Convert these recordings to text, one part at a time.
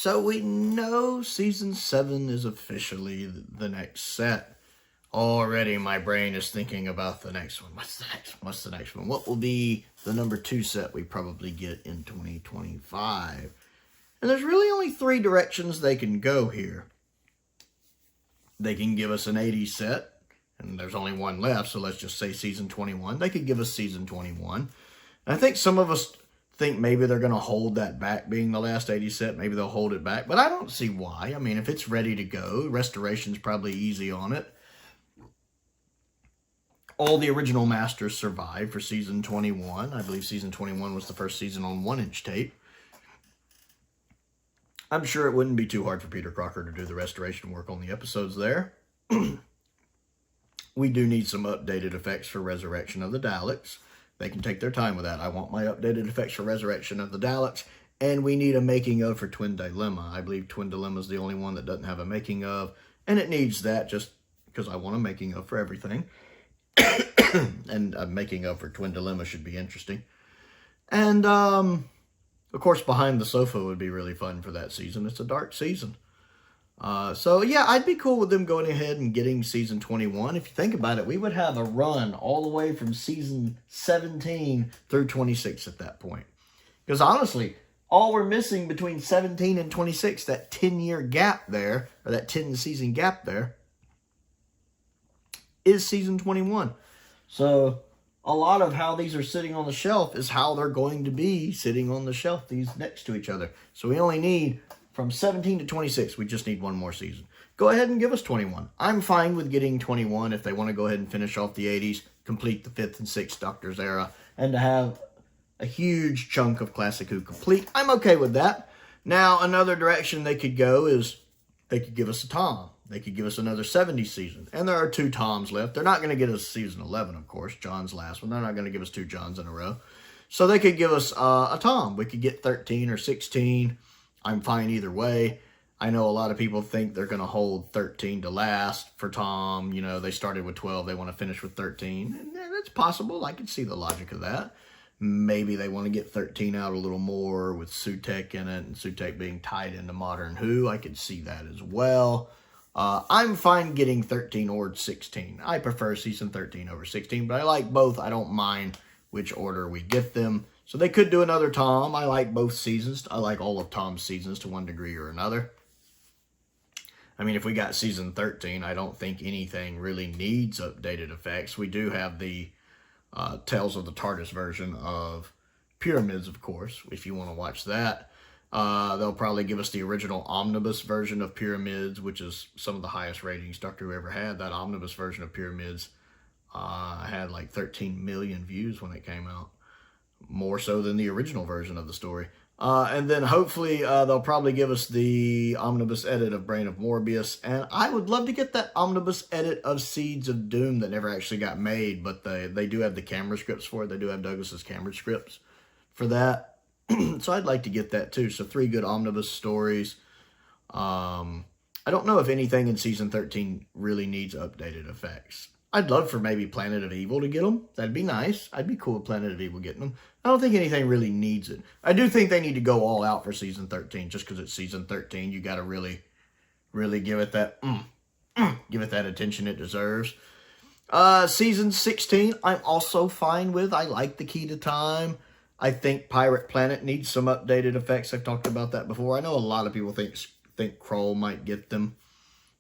So we know Season 7 is officially the next set. Already my brain is thinking about the next one. What's the next one? What's the next one? What will be the number 2 set we probably get in 2025? And there's really only 3 directions they can go here. They can give us an 80s set, and there's only one left, so let's just say Season 21. They could give us Season 21. And I think some of us think maybe they're going to hold that back, being the last 80 set. Maybe they'll hold it back, but I don't see why. I mean, if it's ready to go, restoration's probably easy on it. All the original masters survived for Season 21. I believe Season 21 was the first season on 1-inch tape. I'm sure it wouldn't be too hard for Peter Crocker to do the restoration work on the episodes there. We do need some updated effects for Resurrection of the Daleks. They can take their time with that. I want my updated effects for Resurrection of the Daleks. And we need a making of for Twin Dilemma. I believe Twin Dilemma is the only one that doesn't have a making of. And it needs that just because I want a making of for everything. And a making of for Twin Dilemma should be interesting. And, of course, Behind the Sofa would be really fun for that season. It's a dark season. So, yeah, I'd be cool with them going ahead and getting Season 21. If you think about it, we would have a run all the way from Season 17 through 26 at that point. Because, honestly, all we're missing between 17 and 26, that 10-year gap there, or that 10-season gap there, is Season 21. So, a lot of how these are sitting on the shelf is how they're going to be sitting on the shelf, these next to each other. So we only need, from 17 to 26, we just need one more season. Go ahead and give us 21. I'm fine with getting 21 if they want to go ahead and finish off the 80s, complete the 5th and 6th Doctor's era, and to have a huge chunk of Classic Who complete. I'm okay with that. Now, another direction they could go is they could give us a Tom. They could give us another 70s season. And there are 2 Toms left. They're not going to get us Season 11, of course. John's last one. They're not going to give us 2 Johns in a row. So they could give us a Tom. We could get 13 or 16. I'm fine either way. I know a lot of people think they're going to hold 13 to last for Tom. You know, they started with 12. They want to finish with 13. And that's possible. I can see the logic of that. Maybe they want to get 13 out a little more with Sutek in it. And Sutek being tied into Modern Who. I could see that as well. I'm fine getting 13 or 16. I prefer Season 13 over 16, but I like both. I don't mind which order we get them. So they could do another Tom. I like both seasons. I like all of Tom's seasons to one degree or another. I mean, if we got Season 13, I don't think anything really needs updated effects. We do have the Tales of the TARDIS version of Pyramids, of course, if you want to watch that. They'll probably give us the original omnibus version of Pyramids, which is some of the highest ratings Doctor Who ever had. That omnibus version of Pyramids had like 13 million views when it came out. More so than the original version of the story. And then hopefully they'll probably give us the omnibus edit of Brain of Morbius. And I would love to get that omnibus edit of Seeds of Doom that never actually got made. But they do have the camera scripts for it. They do have Douglas's camera scripts for that. So I'd like to get that too. So 3 good omnibus stories. I don't know if anything in Season 13 really needs updated effects. I'd love for maybe Planet of Evil to get them. That'd be nice. I'd be cool with Planet of Evil getting them. I don't think anything really needs it. I do think they need to go all out for Season 13. Just because it's Season 13, you got to really give it that give it that attention it deserves. Season 16, I'm also fine with. I like the Key to Time. I think Pirate Planet needs some updated effects. I've talked about that before. I know a lot of people think Kroll might get them.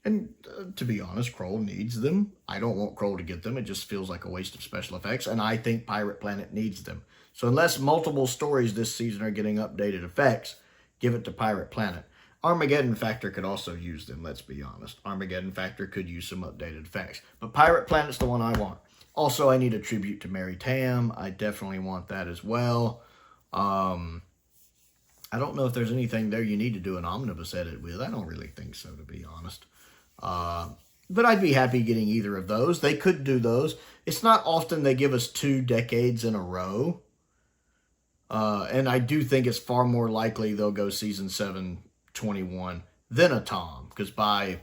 And to be honest, Kroll needs them. I don't want Kroll to get them. It just feels like a waste of special effects. And I think Pirate Planet needs them. So unless multiple stories this season are getting updated effects, give it to Pirate Planet. Armageddon Factor could also use them, let's be honest. Armageddon Factor could use some updated effects. But Pirate Planet's the one I want. Also, I need a tribute to Mary Tam. I definitely want that as well. I don't know if there's anything there you need to do an omnibus edit with. I don't really think so, to be honest. But I'd be happy getting either of those. They could do those. It's not often they give us 2 decades in a row. And I do think it's far more likely they'll go Season 7, 21 than a Tom. Because by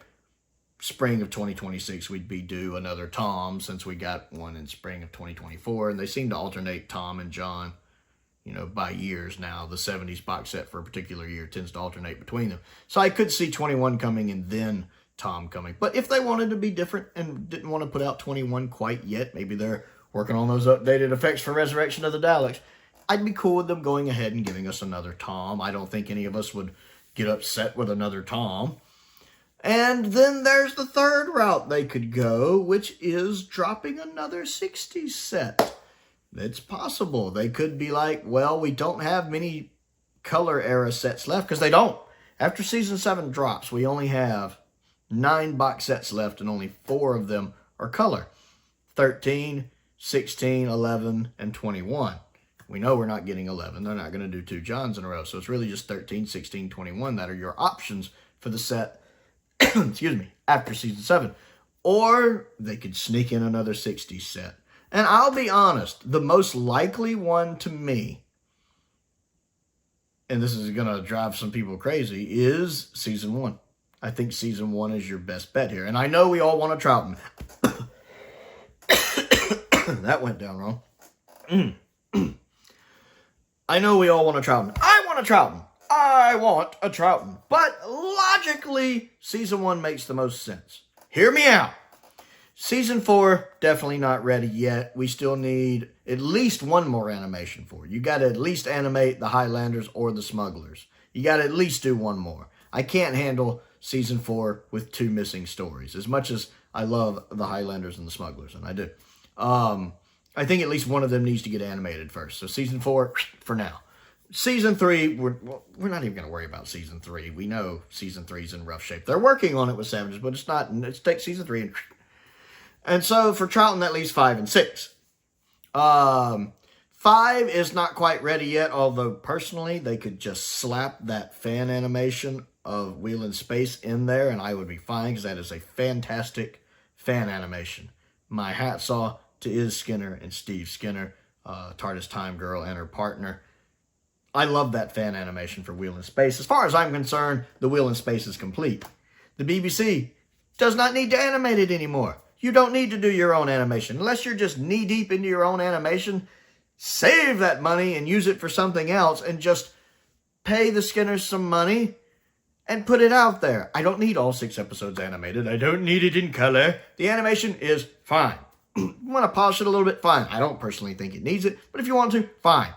spring of 2026, we'd be due another Tom since we got one in spring of 2024. And they seem to alternate Tom and John, you know, by years now. The 70s box set for a particular year tends to alternate between them. So I could see 21 coming and then Tom coming. But if they wanted to be different and didn't want to put out 21 quite yet, maybe they're working on those updated effects for Resurrection of the Daleks, I'd be cool with them going ahead and giving us another Tom. I don't think any of us would get upset with another Tom. And then there's the third route they could go, which is dropping another 60s set. It's possible. They could be like, well, we don't have many color era sets left, because they don't. After season 7 drops, we only have 9 box sets left, and only 4 of them are color. 13, 16, 11, and 21. We know we're not getting 11. They're not going to do 2 Johns in a row. So it's really just 13, 16, 21 that are your options for the set, excuse me, after season 7. Or they could sneak in another 60 set. And I'll be honest, the most likely one to me, and this is going to drive some people crazy, is season 1. I think season 1 is your best bet here. And I know we all want a Troughton. That went down wrong. I know we all want a Troughton. I want a Troughton. I want a Troughton. But logically, season 1 makes the most sense. Hear me out. Season 4, definitely not ready yet. We still need at least one more animation for it. You got to at least animate the Highlanders or the Smugglers. You got to at least do one more. I can't handle season 4 with 2 missing stories. As much as I love the Highlanders and the Smugglers, and I do. I think at least one of them needs to get animated first. So season 4, for now. Season 3, we're not even going to worry about season 3. We know season 3's in rough shape. They're working on it with Savages, but it's not. Let's take season 3 and so for Troughton, that leaves 5 and 6. 5 is not quite ready yet, although personally, they could just slap that fan animation of Wheel in Space in there, and I would be fine, because that is a fantastic fan animation. My hat's off to Iz Skinner and Steve Skinner, TARDIS Time Girl and her partner. I love that fan animation for Wheel in Space. As far as I'm concerned, the Wheel in Space is complete. The BBC does not need to animate it anymore. You don't need to do your own animation. Unless you're just knee-deep into your own animation, save that money and use it for something else, and just pay the Skinners some money and put it out there. I don't need all 6 episodes animated. I don't need it in color. The animation is fine. You want to polish it a little bit? Fine. I don't personally think it needs it, but if you want to, fine.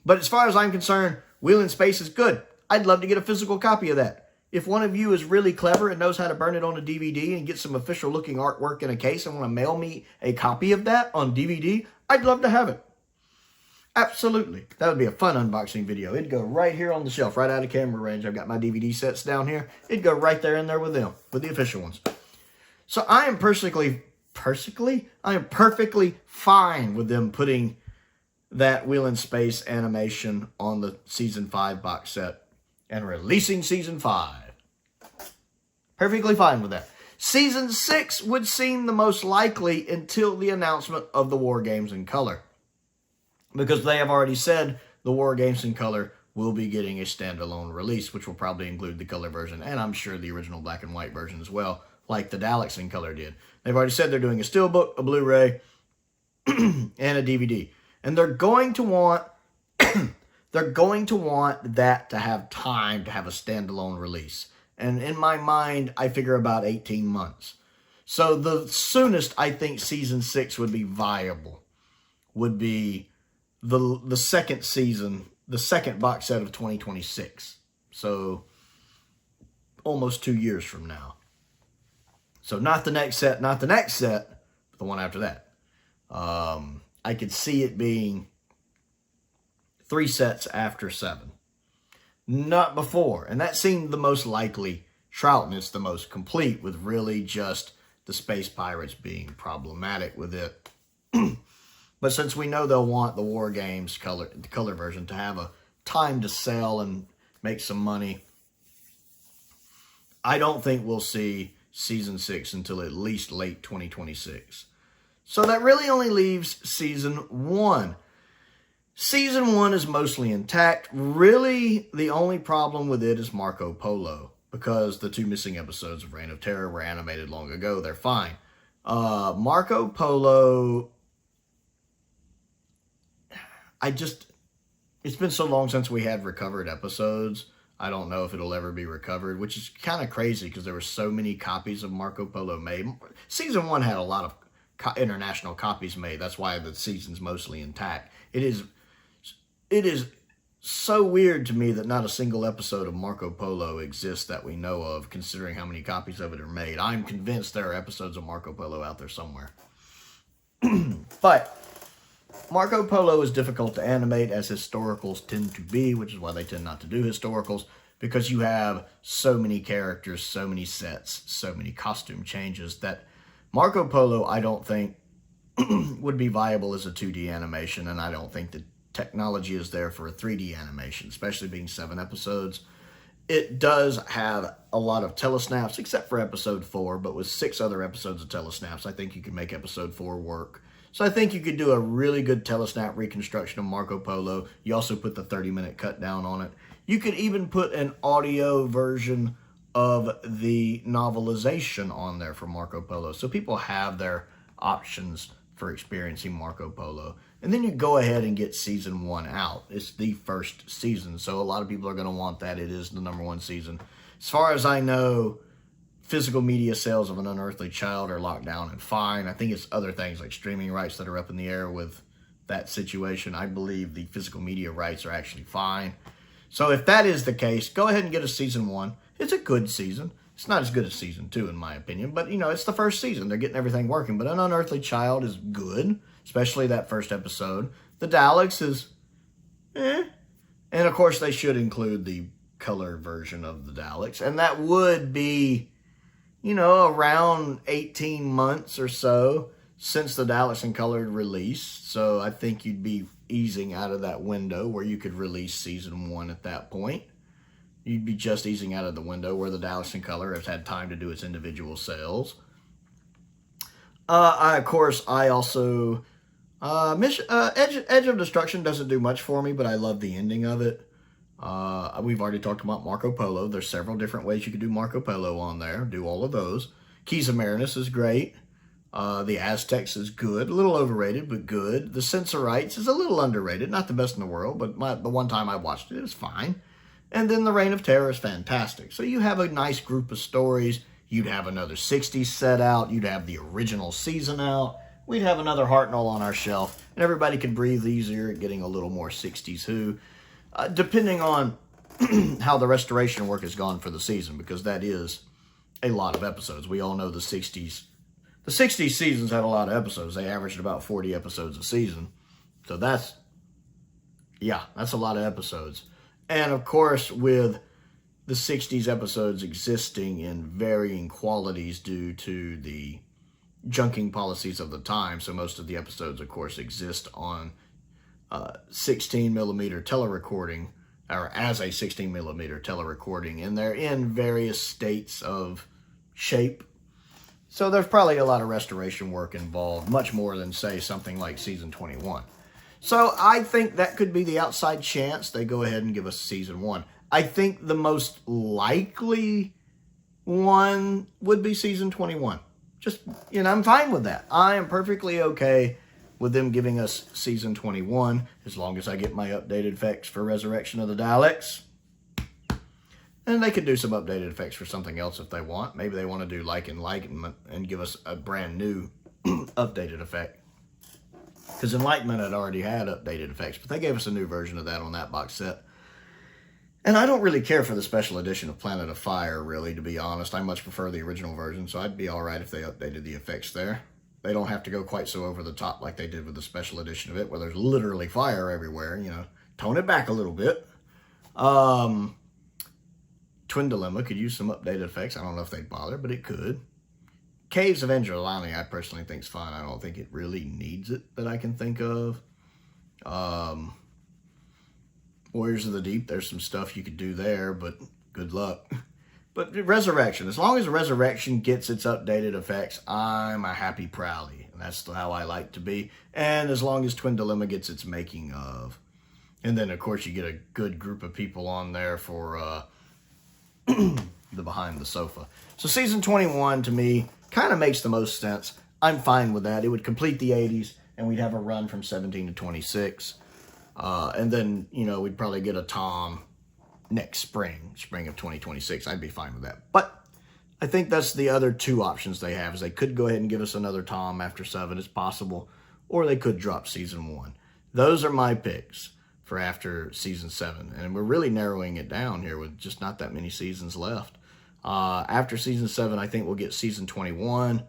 But as far as I'm concerned, Wheel in Space is good. I'd love to get a physical copy of that. If one of you is really clever and knows how to burn it on a DVD and get some official-looking artwork in a case and want to mail me a copy of that on DVD, I'd love to have it. Absolutely. That would be a fun unboxing video. It'd go right here on the shelf, right out of camera range. I've got my DVD sets down here. It'd go right there in there with them, with the official ones. So I am perfectly fine with them putting that Wheel in Space animation on the Season 5 box set and releasing Season 5. Perfectly fine with that. Season 6 would seem the most likely until the announcement of the War Games in color. Because they have already said the War Games in color will be getting a standalone release, which will probably include the color version, and I'm sure the original black and white version as well, like the Daleks in color did. They've already said they're doing a steelbook, a Blu-ray, and a DVD. And they're going to want that to have time to have a standalone release. And in my mind, I figure about 18 months. So the soonest I think Season 6 would be viable would be the second season, the second box set of 2026. So almost 2 years from now. So not the next set, but the one after that. I could see it being 3 sets after 7. Not before. And that seemed the most likely. Troughton is the most complete, with really just the Space Pirates being problematic with it. But since we know they'll want the War Games the color version to have a time to sell and make some money, I don't think we'll see Season 6 until at least late 2026. So that really only leaves Season 1. Season 1 is mostly intact. Really, the only problem with it is Marco Polo, because the 2 missing episodes of Reign of Terror were animated long ago. They're fine. Marco Polo, it's been so long since we had recovered episodes. I don't know if it'll ever be recovered, which is kind of crazy because there were so many copies of Marco Polo made. Season 1 had a lot of international copies made. That's why the season's mostly intact. It is so weird to me that not a single episode of Marco Polo exists that we know of, considering how many copies of it are made. I'm convinced there are episodes of Marco Polo out there somewhere. But Marco Polo is difficult to animate, as historicals tend to be, which is why they tend not to do historicals, because you have so many characters, so many sets, so many costume changes that Marco Polo, I don't think, would be viable as a 2D animation, and I don't think the technology is there for a 3D animation, especially being 7 episodes. It does have a lot of telesnaps, except for episode 4, but with 6 other episodes of telesnaps, I think you can make episode 4 work. So I think you could do a really good telesnap reconstruction of Marco Polo. You also put the 30-minute cut down on it. You could even put an audio version of the novelization on there for Marco Polo, so people have their options for experiencing Marco Polo. And then you go ahead and get season 1 out. It's the first season, so a lot of people are going to want that. It is the #1 season. As far as I know, physical media sales of An Unearthly Child are locked down and fine. I think it's other things like streaming rights that are up in the air with that situation. I believe the physical media rights are actually fine. So if that is the case, go ahead and get a season 1. It's a good season. It's not as good as season 2 in my opinion, but you know, it's the first season. They're getting everything working, but An Unearthly Child is good, especially that first episode. The Daleks is and of course they should include the color version of the Daleks, and that would be, you know, around 18 months or so since the Daleks in color released. So I think you'd be easing out of that window where you could release season 1 at that point. You'd be just easing out of the window where the Daleks in color has had time to do its individual sales. I also... Edge of Destruction doesn't do much for me, but I love the ending of it. We've already talked about Marco Polo. There's several different ways you could do Marco Polo on there. Do all of those. Keys of Marinus is great. The Aztecs is good. A little overrated, but good. The Sensorites is a little underrated. Not the best in the world, but the one time I watched it, it was fine. And then the Reign of Terror is fantastic. So you have a nice group of stories. You'd have another 60s set out. You'd have the original season out. We'd have another Hartnell on our shelf. And everybody could breathe easier, getting a little more 60s Who. Depending on how the restoration work has gone for the season, because that is a lot of episodes. We all know the 60s. The 60s seasons had a lot of episodes. They averaged about 40 episodes a season. So that's a lot of episodes. And of course, with the 60s episodes existing in varying qualities due to the junking policies of the time, so most of the episodes, of course, exist on 16mm telerecording, or as a 16mm telerecording, and they're in various states of shape. So there's probably a lot of restoration work involved, much more than, say, something like season 21. So I think that could be the outside chance they go ahead and give us season 1. I think the most likely one would be season 21. Just, you know, I'm fine with that. I am perfectly okay with them giving us season 21, as long as I get my updated effects for Resurrection of the Daleks. And they could do some updated effects for something else if they want. Maybe they want to do Like Enlightenment and give us a brand new updated effect. Because Enlightenment had already had updated effects, but they gave us a new version of that on that box set. And I don't really care for the special edition of Planet of Fire, really, to be honest. I much prefer the original version, so I'd be alright if they updated the effects there. They don't have to go quite so over the top like they did with the special edition of it, where there's literally fire everywhere, you know. Tone it back a little bit. Twin Dilemma could use some updated effects. I don't know if they'd bother, but it could. Caves of Angelani, I personally think is fine. I don't think it really needs it that I can think of. Warriors of the Deep, there's some stuff you could do there, but good luck. But Resurrection, as long as Resurrection gets its updated effects, I'm a happy Prowly. And that's how I like to be. And as long as Twin Dilemma gets its making of. And then, of course, you get a good group of people on there for the Behind the Sofa. So season 21, to me, kind of makes the most sense. I'm fine with that. It would complete the 80s, and we'd have a run from 17 to 26. And then, you know, we'd probably get a Tom next spring of 2026. I'd be fine with that. But I think that's the other two options they have, is they could go ahead and give us another Tom after 7. It's possible. Or they could drop season 1. Those are my picks for after season 7. And we're really narrowing it down here with just not that many seasons left. After season 7, I think we'll get season 21,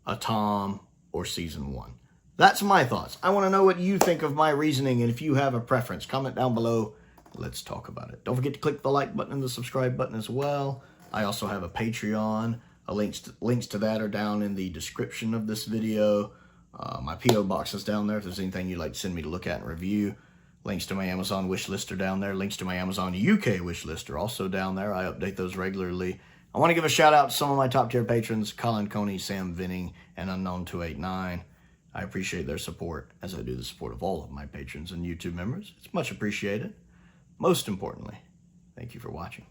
a Tom, or season 1. That's my thoughts. I want to know what you think of my reasoning, and if you have a preference, comment down below. Let's talk about it. Don't forget to click the like button and the subscribe button as well. I also have a Patreon. Links to that are down in the description of this video. My P.O. box is down there if there's anything you'd like to send me to look at and review. Links to my Amazon wish list are down there. Links to my Amazon UK wish list are also down there. I update those regularly. I want to give a shout out to some of my top tier patrons, Colin Coney, Sam Venning, and Unknown289. I appreciate their support, as I do the support of all of my patrons and YouTube members. It's much appreciated. Most importantly, thank you for watching.